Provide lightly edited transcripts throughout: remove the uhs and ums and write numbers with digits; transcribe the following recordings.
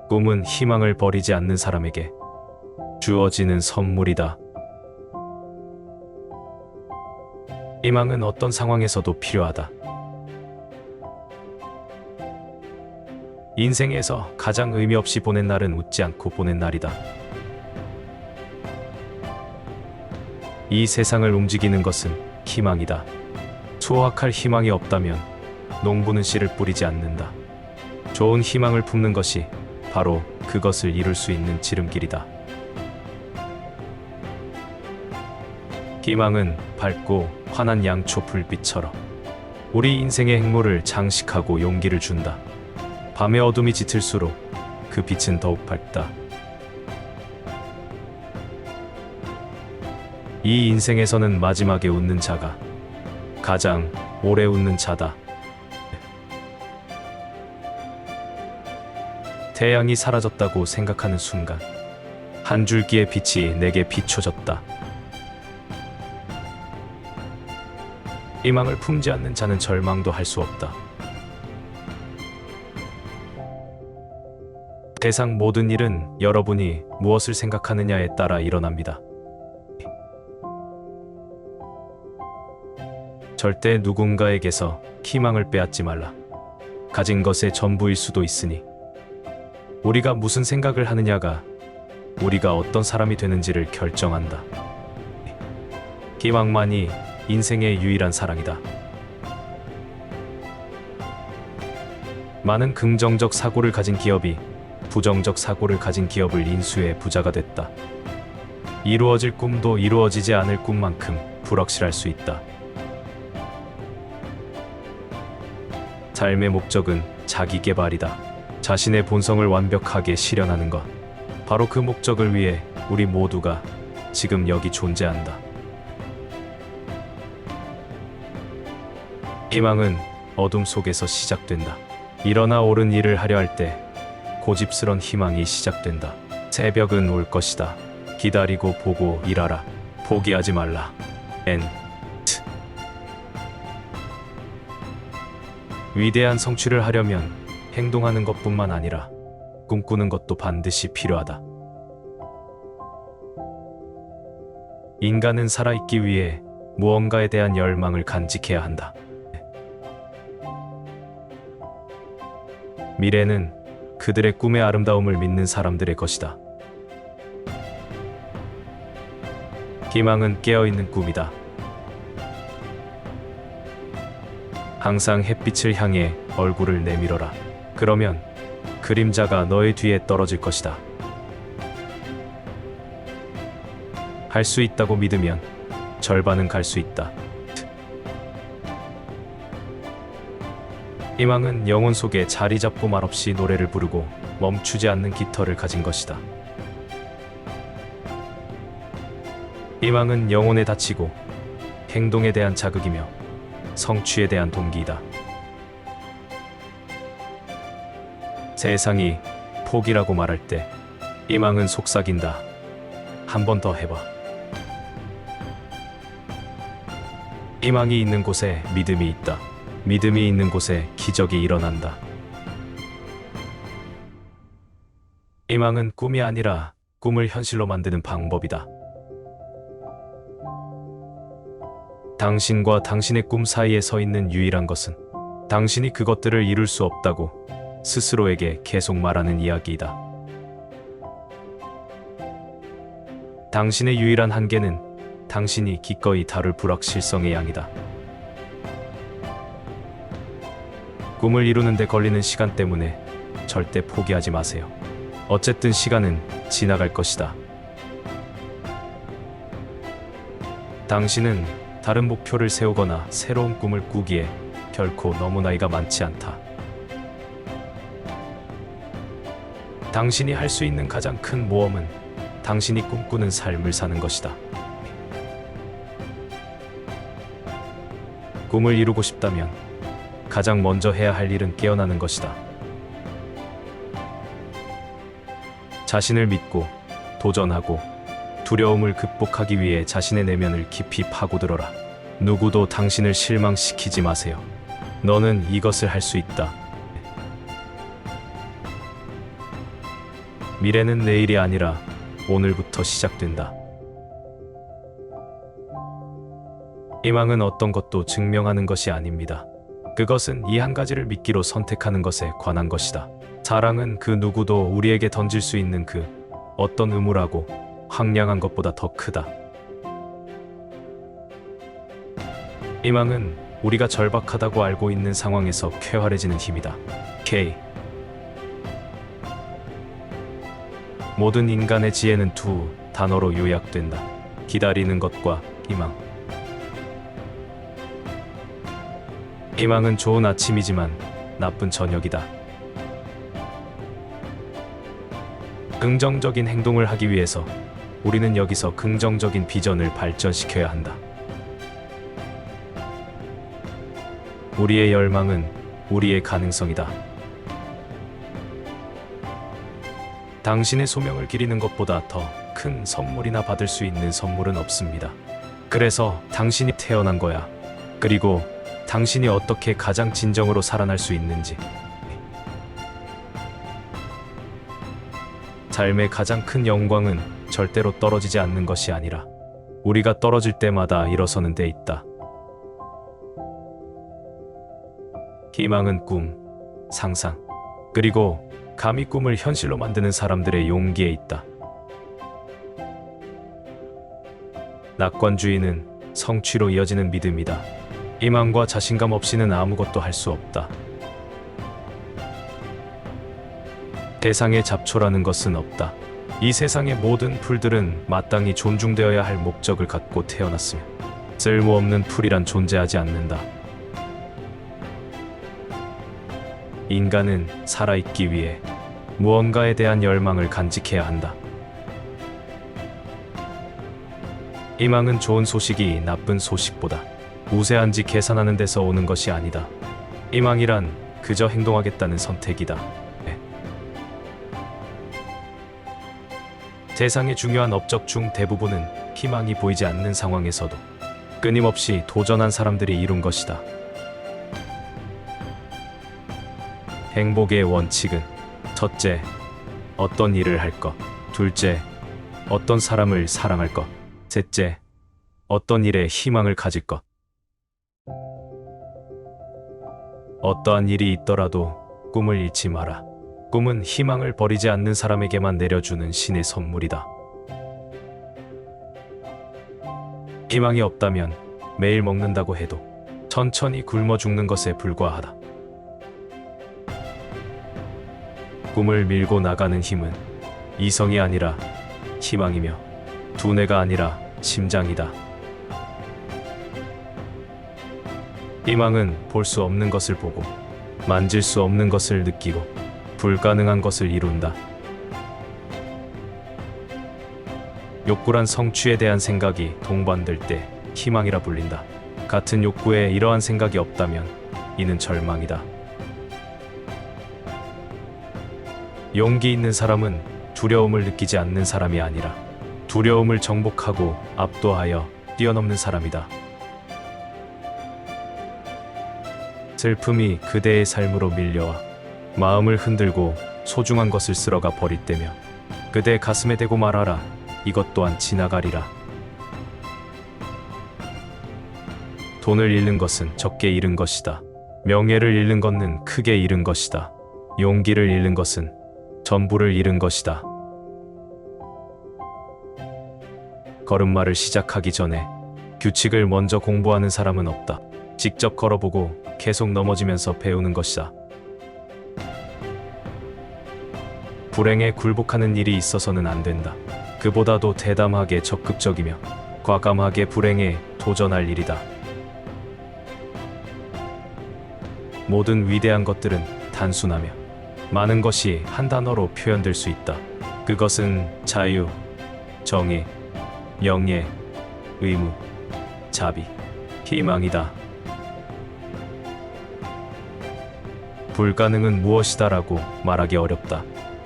꿈은 희망을 버리지 않는 사람에게 주어지는 선물이다. 희망은 어떤 상황에서도 필요하다. 인생에서 가장 의미 없이 보낸 날은 웃지 않고 보낸 날이다. 이 세상을 움직이는 것은 희망이다. 수확할 희망이 없다면 농부는 씨를 뿌리지 않는다. 좋은 희망을 품는 것이 바로 그것을 이룰 수 있는 지름길이다. 희망은 밝고 환한 양초 불빛처럼 우리 인생의 행보를 장식하고 용기를 준다. 밤의 어둠이 짙을수록 그 빛은 더욱 밝다. 이 인생에서는 마지막에 웃는 자가 가장 오래 웃는 자다. 태양이 사라졌다고 생각하는 순간 한 줄기의 빛이 내게 비춰졌다. 희망을 품지 않는 자는 절망도 할 수 없다. 세상 모든 일은 여러분이 무엇을 생각하느냐에 따라 일어납니다. 절대 누군가에게서 희망을 빼앗지 말라. 가진 것의 전부일 수도 있으니 우리가 무슨 생각을 하느냐가 우리가 어떤 사람이 되는지를 결정한다. 희망만이 인생의 유일한 사랑이다. 많은 긍정적 사고를 가진 기업이 부정적 사고를 가진 기업을 인수해 부자가 됐다. 이루어질 꿈도 이루어지지 않을 꿈만큼 불확실할 수 있다. 삶의 목적은 자기 개발이다. 자신의 본성을 완벽하게 실현하는 것. 바로 그 목적을 위해 우리 모두가 지금 여기 존재한다. 희망은 어둠 속에서 시작된다. 일어나 옳은 일을 하려 할 때 고집스런 희망이 시작된다. 새벽은 올 것이다. 기다리고 보고 일하라. 포기하지 말라. 위대한 성취를 하려면 행동하는 것뿐만 아니라 꿈꾸는 것도 반드시 필요하다. 인간은 살아있기 위해 무언가에 대한 열망을 간직해야 한다. 미래는 그들의 꿈의 아름다움을 믿는 사람들의 것이다. 희망은 깨어있는 꿈이다. 항상 햇빛을 향해 얼굴을 내밀어라. 그러면 그림자가 너의 뒤에 떨어질 것이다. 할 수 있다고 믿으면 절반은 갈 수 있다. 희망은 영혼 속에 자리 잡고 말없이 노래를 부르고 멈추지 않는 깃털을 가진 것이다. 희망은 영혼에 닫히고 행동에 대한 자극이며 성취에 대한 동기이다. 세상이 포기라고 말할 때 희망은 속삭인다. 한 번 더 해봐. 희망이 있는 곳에 믿음이 있다. 믿음이 있는 곳에 기적이 일어난다. 희망은 꿈이 아니라 꿈을 현실로 만드는 방법이다. 당신과 당신의 꿈 사이에 서 있는 유일한 것은 당신이 그것들을 이룰 수 없다고 스스로에게 계속 말하는 이야기이다. 당신의 유일한 한계는 당신이 기꺼이 다룰 불확실성의 양이다. 꿈을 이루는 데 걸리는 시간 때문에 절대 포기하지 마세요. 어쨌든 시간은 지나갈 것이다. 당신은 다른 목표를 세우거나 새로운 꿈을 꾸기에 결코 너무 나이가 많지 않다. 당신이 할 수 있는 가장 큰 모험은 당신이 꿈꾸는 삶을 사는 것이다. 꿈을 이루고 싶다면 가장 먼저 해야 할 일은 깨어나는 것이다. 자신을 믿고 도전하고 두려움을 극복하기 위해 자신의 내면을 깊이 파고들어라. 누구도 당신을 실망시키지 마세요. 너는 이것을 할 수 있다. 미래는 내일이 아니라 오늘부터 시작된다. 희망은 어떤 것도 증명하는 것이 아닙니다. 그것은 이 한 가지를 믿기로 선택하는 것에 관한 것이다. 사랑은 그 누구도 우리에게 던질 수 있는 그 어떤 의무라고 황량한 것보다 더 크다. 희망은 우리가 절박하다고 알고 있는 상황에서 쾌활해지는 힘이다. K. 모든 인간의 지혜는 두 단어로 요약된다. 기다리는 것과 희망. 희망은 좋은 아침이지만 나쁜 저녁이다. 긍정적인 행동을 하기 위해서 우리는 여기서 긍정적인 비전을 발전시켜야 한다. 우리의 열망은 우리의 가능성이다. 당신의 소명을 기리는 것보다 더 큰 선물이나 받을 수 있는 선물은 없습니다. 그래서 당신이 태어난 거야. 그리고 당신이 어떻게 가장 진정으로 살아날 수 있는지. 삶의 가장 큰 영광은 절대로 떨어지지 않는 것이 아니라 우리가 떨어질 때마다 일어서는 데 있다. 희망은 꿈, 상상, 그리고 감히 꿈을 현실로 만드는 사람들의 용기에 있다. 낙관주의는 성취로 이어지는 믿음이다. 희망과 자신감 없이는 아무것도 할 수 없다. 세상에 잡초라는 것은 없다. 이 세상의 모든 풀들은 마땅히 존중되어야 할 목적을 갖고 태어났으며 쓸모없는 풀이란 존재하지 않는다. 인간은 살아있기 위해 무언가에 대한 열망을 간직해야 한다. 희망은 좋은 소식이 나쁜 소식보다 우세한지 계산하는 데서 오는 것이 아니다. 희망이란 그저 행동하겠다는 선택이다. 세상의 중요한 업적 중 대부분은 희망이 보이지 않는 상황에서도 끊임없이 도전한 사람들이 이룬 것이다. 행복의 원칙은 첫째, 어떤 일을 할 것. 둘째, 어떤 사람을 사랑할 것. 셋째, 어떤 일에 희망을 가질 것. 어떠한 일이 있더라도 꿈을 잃지 마라. 꿈은 희망을 버리지 않는 사람에게만 내려주는 신의 선물이다. 희망이 없다면 매일 먹는다고 해도 천천히 굶어 죽는 것에 불과하다. 꿈을 밀고 나가는 힘은 이성이 아니라 희망이며 두뇌가 아니라 심장이다. 희망은 볼 수 없는 것을 보고 만질 수 없는 것을 느끼고 불가능한 것을 이룬다. 욕구란 성취에 대한 생각이 동반될 때 희망이라 불린다. 같은 욕구에 이러한 생각이 없다면 이는 절망이다. 용기 있는 사람은 두려움을 느끼지 않는 사람이 아니라 두려움을 정복하고 압도하여 뛰어넘는 사람이다. 슬픔이 그대의 삶으로 밀려와 마음을 흔들고 소중한 것을 쓸어가 버릴 때며 그대 가슴에 대고 말하라. 이것 또한 지나가리라. 돈을 잃는 것은 적게 잃은 것이다. 명예를 잃는 것은 크게 잃은 것이다. 용기를 잃는 것은 전부를 잃은 것이다. 걸음마를 시작하기 전에 규칙을 먼저 공부하는 사람은 없다. 직접 걸어보고 계속 넘어지면서 배우는 것이다. 불행에 굴복하는 일이 있어서는 안 된다. 그보다도 대담하게 적극적이며 과감하게 불행에 도전할 일이다. 모든 위대한 것들은 단순하며 많은 것이 한 단어로 표현될 수 있다. 그것은 자유, 정의, 명예, 의무, 자비, 희망이다. 불가능은 무엇이다라고 말하기 어렵다.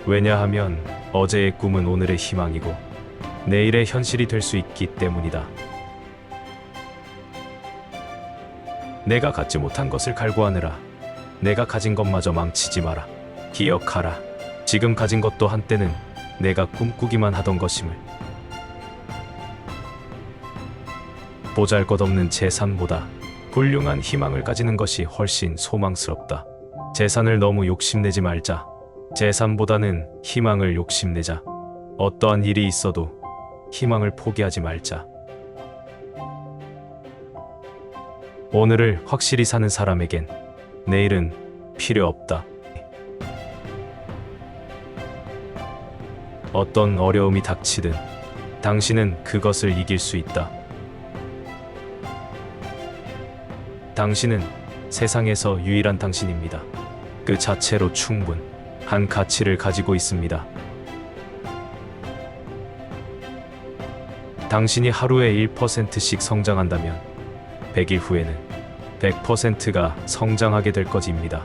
왜냐하면 어제의 꿈은 오늘의 희망이고 내일의 현실이 될 수 있기 때문이다. 내가 갖지 못한 것을 갈구하느라 내가 가진 것마저 망치지 마라. 기억하라. 지금 가진 것도 한때는 내가 꿈꾸기만 하던 것임을. 보잘것없는 재산보다 훌륭한 희망을 가지는 것이 훨씬 소망스럽다. 재산을 너무 욕심내지 말자. 재산보다는 희망을 욕심내자. 어떠한 일이 있어도 희망을 포기하지 말자. 오늘을 확실히 사는 사람에겐 내일은 필요 없다. 어떤 어려움이 닥치든 당신은 그것을 이길 수 있다. 당신은 세상에서 유일한 당신입니다. 그 자체로 충분한 가치를 가지고 있습니다. 당신이 하루에 1%씩 성장한다면 100일 후에는 100%가 성장하게 될 것입니다.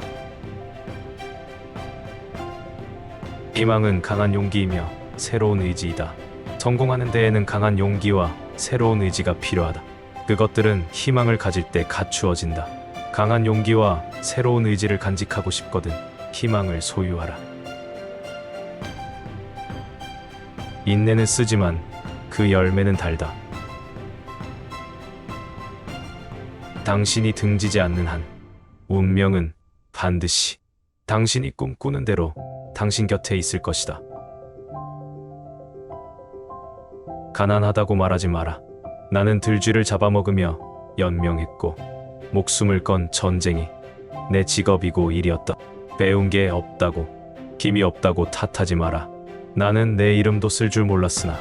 희망은 강한 용기이며 새로운 의지이다. 성공하는 데에는 강한 용기와 새로운 의지가 필요하다. 그것들은 희망을 가질 때 갖추어진다. 강한 용기와 새로운 의지를 간직하고 싶거든 희망을 소유하라. 인내는 쓰지만 그 열매는 달다. 당신이 등지지 않는 한 운명은 반드시 당신이 꿈꾸는 대로 당신 곁에 있을 것이다. 가난하다고 말하지 마라. 나는 들쥐를 잡아먹으며 연명했고 목숨을 건 전쟁이 내 직업이고 일이었다. 배운 게 없다고, 힘이 없다고 탓하지 마라. 나는 내 이름도 쓸 줄 몰랐으나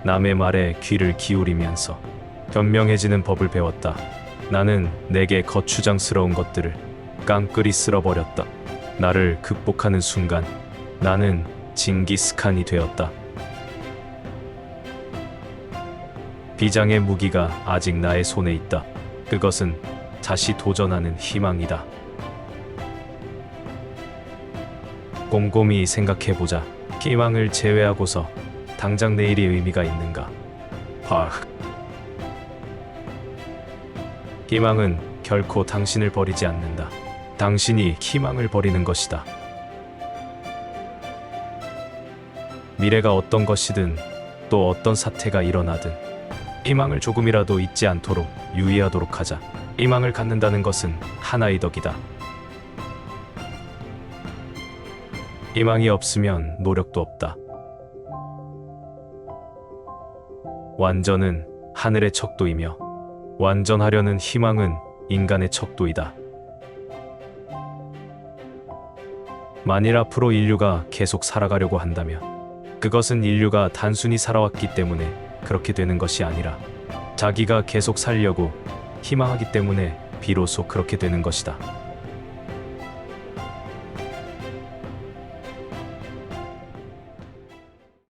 남의 말에 귀를 기울이면서 현명해지는 법을 배웠다. 나는 내게 거추장스러운 것들을 깡그리 쓸어버렸다. 나를 극복하는 순간 나는 징기스칸이 되었다. 비장의 무기가 아직 나의 손에 있다. 그것은 다시 도전하는 희망이다. 곰곰이 생각해보자. 희망을 제외하고서 당장 내일이 의미가 있는가? 희망은 결코 당신을 버리지 않는다. 당신이 희망을 버리는 것이다. 미래가 어떤 것이든 또 어떤 사태가 일어나든 희망을 조금이라도 잊지 않도록 유의하도록 하자. 희망을 갖는다는 것은 하나의 덕이다. 희망이 없으면 노력도 없다. 완전은 하늘의 척도이며 완전하려는 희망은 인간의 척도이다. 만일 앞으로 인류가 계속 살아가려고 한다면 그것은 인류가 단순히 살아왔기 때문에 그렇게 되는 것이 아니라 자기가 계속 살려고 희망하기 때문에 비로소 그렇게 되는 것이다.